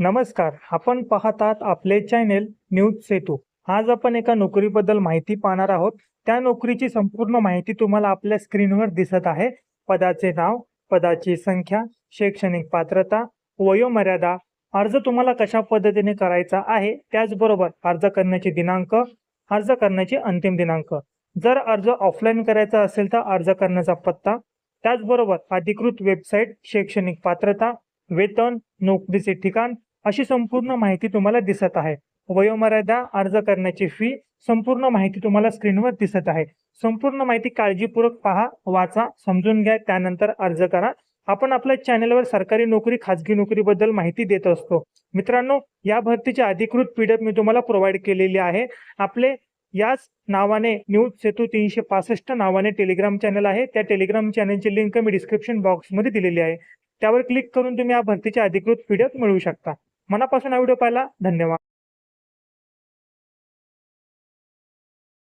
नमस्कार. आपण पाहतात आपले चॅनेल न्यूज सेतू. आज आपण एका नोकरीबद्दल माहिती पाहणार आहोत. त्या नोकरीची संपूर्ण माहिती तुम्हाला आपल्या स्क्रीनवर दिसत आहे. पदाचे नाव, पदाची संख्या, शैक्षणिक पात्रता, वयोमर्यादा, अर्ज तुम्हाला कशा पद्धतीने करायचा आहे, त्याचबरोबर अर्ज करण्याचे दिनांक, अर्ज करण्याचे अंतिम दिनांक. जर अर्ज ऑफलाईन करायचा असेल तर अर्ज करण्याचा पत्ता, त्याचबरोबर अधिकृत वेबसाईट, शैक्षणिक पात्रता, वेतन, नोकरीचे ठिकाण अशी संपूर्ण माहिती तुम्हाला दिसत आहे. वयोमर्यादा, अर्ज करण्याची फी, संपूर्ण माहिती तुम्हाला स्क्रीनवर दिसत आहे. संपूर्ण माहिती काळजीपूर्वक पहा, वाचा, समजून घ्या, त्यानंतर अर्ज करा. आपण आपल्या चॅनलवर सरकारी नोकरी, खाजगी नोकरीबद्दल माहिती देत असतो. मित्रांनो, या भरतीची अधिकृत PDF मी तुम्हाला प्रोव्हाइड केलेली आहे. आपले याच नावाने न्यूज सेतू 365 नावाने टेलिग्राम चॅनल आहे. त्या टेलिग्राम चॅनलची लिंक मी डिस्क्रिप्शन बॉक्समध्ये दिलेली आहे. त्यावर क्लिक करून तुम्ही या भरतीची अधिकृत PDF मिळवू शकता. मनापासून हा व्हिडिओ पाहिला, धन्यवाद.